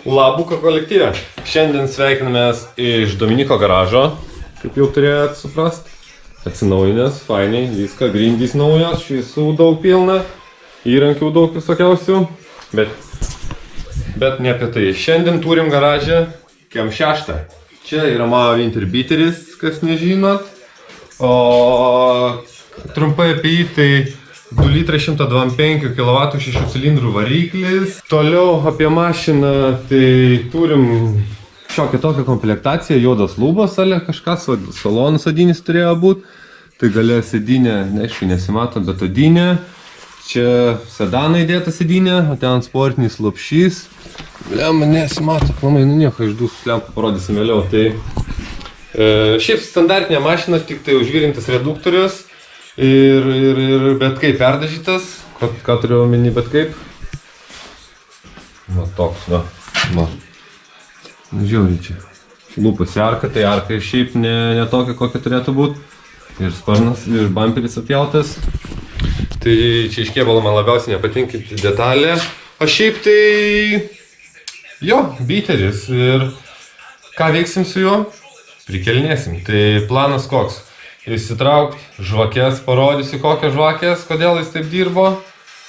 Labuko kolektyve. Šiandien sveikinamės iš Dominiko garažo, kaip jau turėjot suprast. Atsinaujinęs, fainiai, viską, grindys naujos, šviesų daug pilna, įrankių daug visokiausių, bet ne apie tai. Šiandien turim garažę Kem 6. Čia yra mano Winterbiteris, kas nežinot, o trumpai apie jį tai 2 litrai 125 kW 6 cilindrų variklis. Toliau apie mašiną, tai turim šiokią tokią komplektaciją, juodos lubos, kažkas, salonų sėdynės turėjo būti. Tai galia sėdynė, aišku, nesimato, bet odinė. Čia sedaną įdėta sėdynė, o ten sportinis lopšys. Lemą nesimato, planai, nieko, išdūs lempą parodysim vėliau. Tai šiaip standartinė mašina, tik tai užvirintas reduktorius. Ir bet kaip perdažytas, ką turiu omeny, bet kaip? Va toks, va. Žiauriai čia. Lūpas į arką, tai arka ir šiaip ne tokia, kokia turėtų būti. Ir sparnas, ir bamperis apjautas. Tai čia iš kėbalo man labiausiai nepatinkinti detalė. O šiaip tai... Jo, biteris. Ir ką veiksim su juo? Prikelinėsim. Tai planas koks? Įsitraukt žvakės, parodysiu kokios žvakės, kodėl jis taip dirbo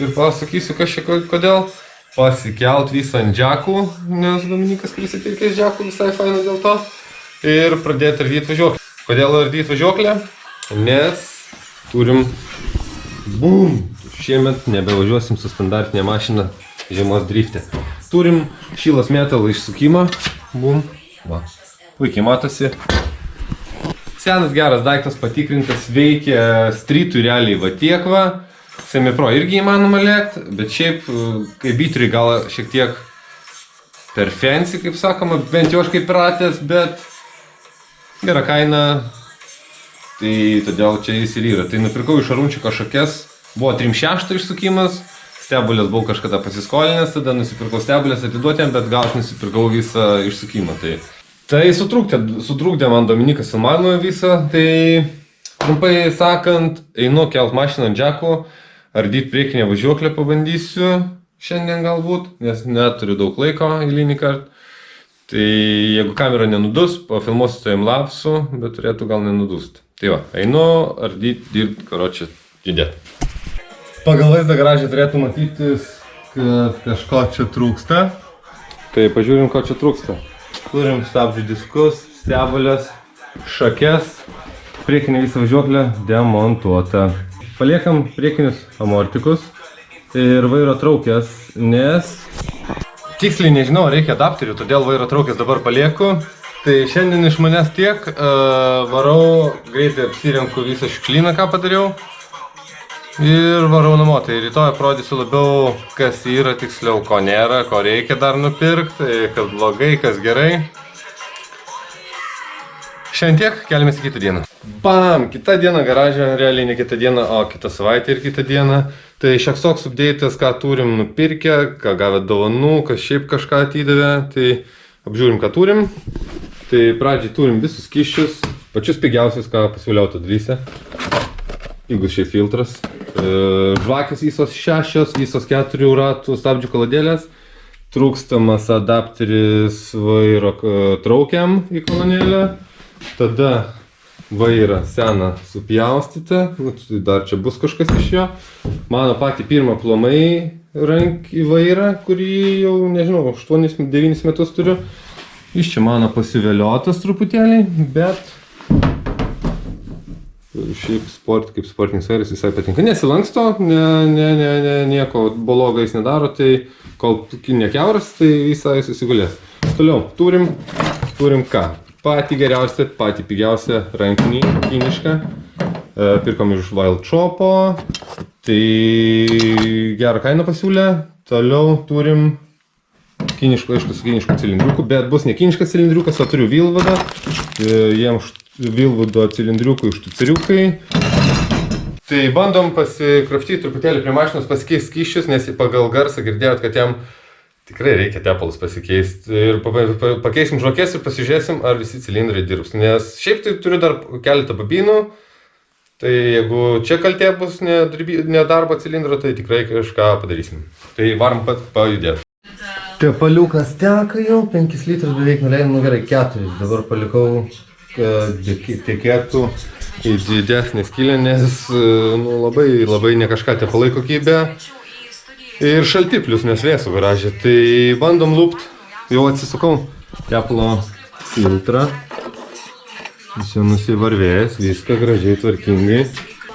ir pasakysiu kažkiek kodėl. Pasikelt visą ant džekų, nes Dominikas prisipirkęs džekų visai faina dėl to. Ir pradėti ardyti važiuoklę. Kodėl ardyti važiuoklę? Nes turim... Bum! Šiemet nebevažiuosim su standartinė mašina žiemos drifte. Turim šylas metalą išsukimą. Bum! Va. Puikiai matosi. Senas geras daiktas, patikrintas, veikia streetui realiai va tiek va. Semi-pro irgi įmanoma lėkti, bet šiaip, kai biteriai gal šiek tiek per fancy, kaip sakoma, bent jau aš kaip pratęs, bet gera kaina, tai todėl čia jis ir yra. Tai nupirkau iš Arunčiko šakės, buvo 3.6 išsukimas, stebulės buvau kažkada pasiskolinęs, tada nusipirkau stebulės atiduotėm, bet gal aš nusipirkau visą išsukimą. Tai sutrukdė man Dominikas filmavimą visą, tai trumpai sakant, einu kelt mašiną ant džekų, ardyti priekinę važiuoklę pabandysiu šiandien galbūt, nes neturiu daug laiko eilinį kartą. Tai jeigu kamera nenudus, pafilmuosiu timelapsu, bet turėtų gal nenudust. Tai va, einu ardyti, dirbti, karočią, judėti. Pagal vaizdą garažė turėtų matytis, kad kažko čia trūksta. Tai pažiūrim, ko čia trūksta. Turim stabdžių diskus, stebulės, šakes, priekinė visą važiuoklę demontuota. Paliekam priekinius amortikus ir vairo traukės, nes tiksliai nežinau, reikia adapterių, todėl vairo traukės dabar palieku. Tai šiandien iš manęs tiek, varau, greitai apsirenku visą šiukšlyną, ką padariau. Ir varau namo, tai rytoj parodysiu labiau, kas yra, tiksliau, ko nėra, ko reikia dar nupirkti, kas blogai, kas gerai. Šiandien tiek, keliamės į kitą dieną. Bam! Kita diena garaže, realiai ne kita diena, o kita savaitė ir kita diena. Tai šioks toks updėtas, ką turim nupirkę, ką gavę dovanų, kas šiaip kažką atidavė. Tai apžiūrim, ką turim. Tai pradžiai turim visus skysčius, pačius pigiausius, ką pasiūliau dalyse. Įgus šiai filtras. Žvakės visos 6, visos 4 ratų stabdžių kolonėlės. Trūkstamas adapteris vairo traukiam į kolonėlę. Tada vairą seną supjaustytą. Dar čia bus kažkas iš jo. Mano patį pirmą plomai į vairą, kurį jau, nežinau, 8-9 metus turiu. Iš čia mano pasivėliotas truputėlį, bet šiaip kaip sportinis vairas visai patinka. Nesilanksto, nieko blogo jis nedaro, tai kol nekiauras, tai visai susigulės. Toliau, turim ką? Patį geriausią, patį pigiausią rankinį, kinišką. Pirkom iš Wild Shopo, tai gerą kainą pasiūlė. Toliau turim kiniško, aišku, su kinišku cilindriuku, bet bus ne kiniškas cilindriukas, o turiu Vilvadą. Jiems Vilvado cilindriukai štuceriukai. Tai bandom pasikraftyti truputėlį prie mašinos, pasikeisti skysčius, nes pagal garsą girdėjot, kad jam tikrai reikia tepalus pasikeisti. Ir pakeisim žvakės ir pasižiūrėsim, ar visi cilindrai dirbs. Nes šiaip tai turiu dar keletą babinų. Tai jeigu čia kaltė bus ne darbo cilindro, tai tikrai kažką padarysim. Tai varom pat pajudėti. Tepaliukas teka jau, 5 litrus beveik nuleidom, nu gerai, 4. Dabar palikau, kad tekėtų į didesnį skylę, nes nu, labai ne kažką tepalai kokybė. Ir šalti plius nesvėsų garažė. Tai bandom lupt, jau atsisukau tepalo filtrą. Jis jau nusivarvėjęs, viską gražiai, tvarkingai.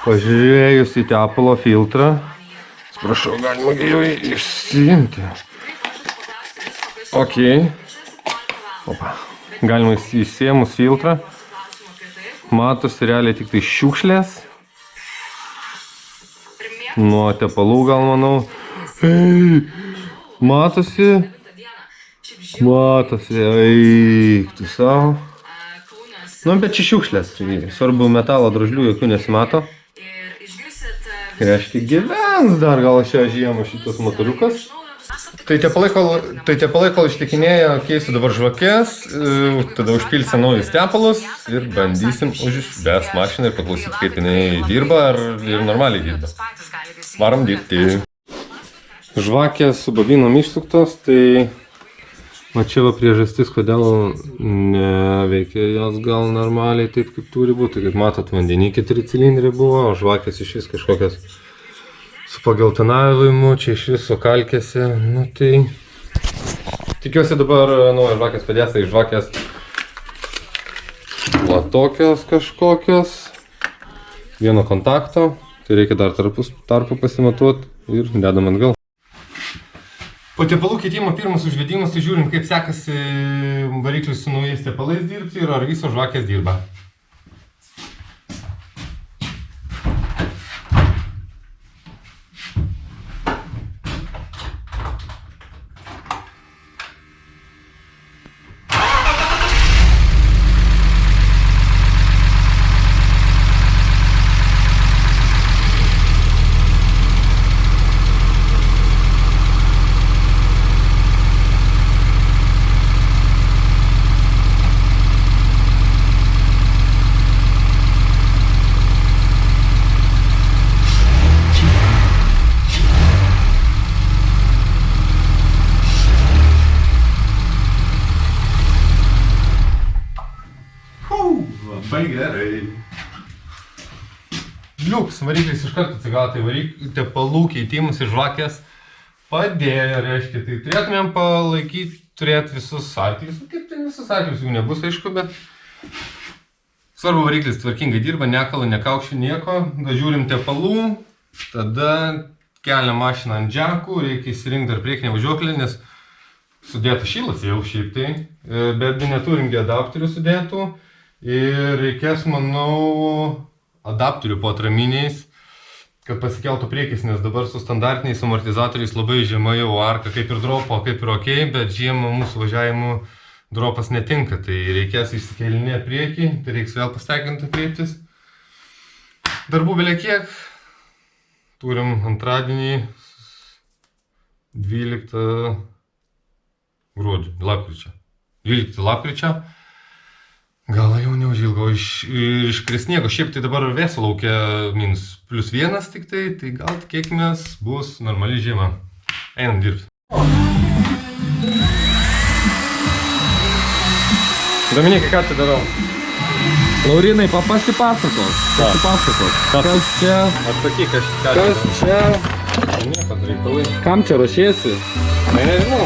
Pažiūrėjus į tepalo filtrą, atsiprašau, galima jau išsiimti. Ok. Opa. Galima įsiėmus filtrą. Matosi realiai tik tai šiukšlės. Nuo tepalų gal manau. Ei, matosi. Eik, tu savo. Nu, bet čia šiukšlės. Svarbu, metalo drožlių jokių nesimato. Reiškia, gyvens dar gal šią žiemą šitas motoriukas. Tai tepalai, kol išlikinėja, keisiu dabar žvakės, tada užpilsiu naujus tepalus ir bandysim užvest mašiną ir paklausyti, kaip jinai dirba ir normaliai dirba. Varom dirbti. Žvakės su bobinom išsuktos, tai va čia va priežastis, kodėl neveikia jos gal normaliai taip, kaip turi būti. Kaip matot, vandenį 4 cilindrai buvo, o žvakės iš vis kažkokias su pageltonavimu, čia iš viso kalkėsi, nu tai tikiuosi dabar naujas žvakės padės, tai žvakės va tokios kažkokios, vieno kontakto, tai reikia dar tarpu pasimatuoti ir dedam atgal. Po tepalų keitimo pirmas užvedimas, tai žiūrim, kaip sekasi variklius su naujais tepalais dirbti ir ar visos žvakės dirba. Labai gerai. Liuks, variklis iš karto atsigavo, tai tepalų keitimus ir žvakės padėjo, reiškia, tai turėtumėm palaikyti, turėti visus arklius. Kaip tai visus arklius jų nebus, aišku, bet svarbu, variklis tvarkingai dirba, nekala, nekaukščių nieko. Žiūrim tepalų, tada keliam mašiną ant džekų, reikia įsirinkti dar priekinę važiuoklę, nes sudėta šilas jau šiaip tai, bet neturim adapterių sudėtų. Ir reikės, manau, adapterių po atraminiais, kad pasikeltų priekis, nes dabar su standartiniais amortizatoriais labai žemai jau arka, kaip ir dropo, kaip ir ok, bet žiemą mūsų važiavimų dropas netinka, tai reikės išsikelinėti priekį, tai reiks vėl pastekinti kreiptis. Darbų belia kiek, turim antradienį 12 lapkričio. 12 lapkričio. Gal jau neužilgo iškris sniego, šiaip tai dabar vėsu laukia -1 tik tai gal tikėkimės bus normali žiema. Einam dirbti. Dominikai, ką tai darau? Laurinai, pasipasakok. Kas čia? Atsakyk, Kas čia? Nieko reikalai. Kam čia ruošiesi? Nežinau.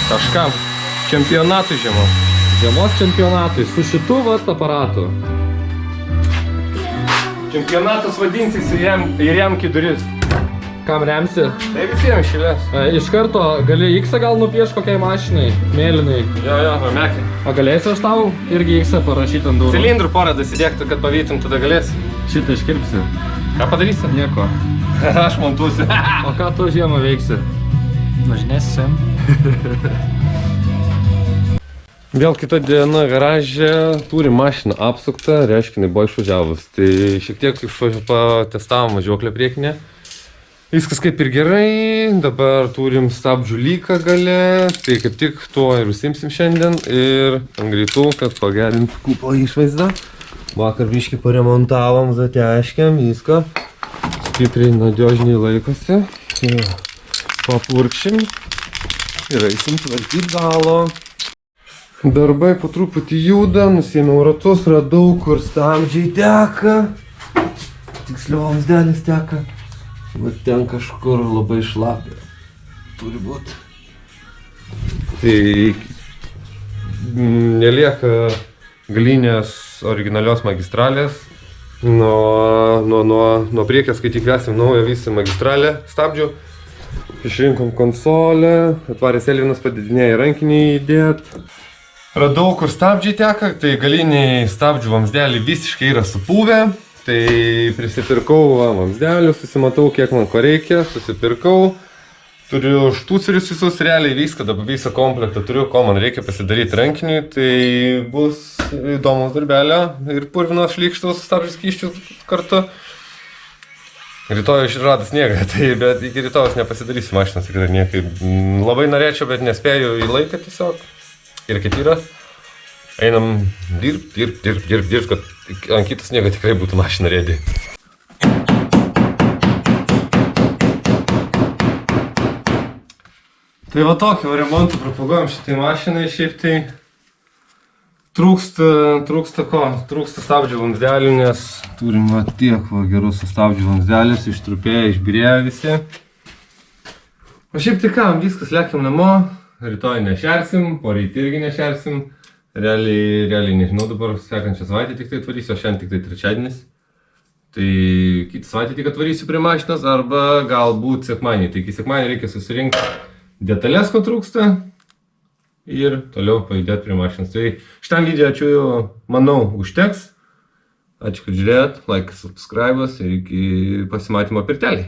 Kažkam. Čempionatui žiemos. Žiemos čempionatui su šitu vat aparatu. Čempionatas vadinsis ir remki duris. Kam remsi? Tai visiems šilės. Iš karto gali X gal nupieš kokiai mašinai, mėlynai. Jo, ramekį. O galėsi aš tau irgi X parašyti ant durų? Cilindrų porą dasidėktų, kad pavytum, tada galėsi. Šitą iškirpsi. Ką padarysi? Nieko. Aš montuosiu. O ką tu žiemą veiksi? Važinėsim. Vėl kita diena garaže, turi mašiną apsuktą, reiškia, jinai buvo išvažiavus. Tai šiek tiek patestavom važiuoklę priekinę. Viskas kaip ir gerai, dabar turim stabdžių lyką gale, tai kaip tik tuo ir užsiimsim šiandien. Ir ant greitų, kad pagerintų kupo išvaizdą. Vakar biškį paremontavom, zateškiam, viską. Stipriai nadiožniai laikosi. Papurkšim. Ir eisim tvarkyti galo. Darbai po truputį juda, nusėmiau ratus, radau, kur stabdžiai teka. Tiksliau, vamzdelis teka. Va ten kažkur labai šlapia. Turi būti. Tai nelieka galinės originalios magistralės. Nuo priekės, kai tik vesim naują visą magistralę stabdžių. Išrinkom konsolę, atvarės Elvinas padidinėja rankinį įdėt. Radau, kur stabdžiai teka, tai galiniai stabdžių vamzdeliai visiškai yra supuvę. Tai prisipirkau vamzdelių, susimatau, kiek man ko reikia, susipirkau. Turiu štucerius visus, realiai viską, dabar visą komplektą turiu, ko man reikia pasidaryti rankiniui. Tai bus įdomus darbelio ir purvinos šlykštus stabdžių skysčius kartu. Rytoj išradus sniegą, tai bet iki rytojus nepasidarysiu mašinas, tikrai niekaip. Labai norėčiau, bet nespėju į laiką tiesiog. Ir kaip yra, einam dirbt, kad ant kito sniego tikrai būtų mašina ready. Tai va tokį remontą propaguojam šitai mašinai, šiaip tai trūksta stabdžių vamzdelių, nes turim va tiek gerus stabdžių vamzdelius, ištrupėję, išbirėję visi. O šiaip tai ką, viskas, lekiam namo. Rytoj nešersim, poryt irgi nešersim. Realiai nežinau, dabar sekančią savaitę tik tai atvarysiu, o šiandien tik tai trečiadienis. Tai kitą savaitę tik atvarysiu prie mašinos arba galbūt sekmadienį. Tai iki sekmadienį reikia susirinkti detalės, ko trūksta ir toliau pajudėti prie mašinos. Tai šitam video ačiū, manau, užteks. Ačiū, kad žiūrėjot, like, subscribe ir iki pasimatymo pirtelį.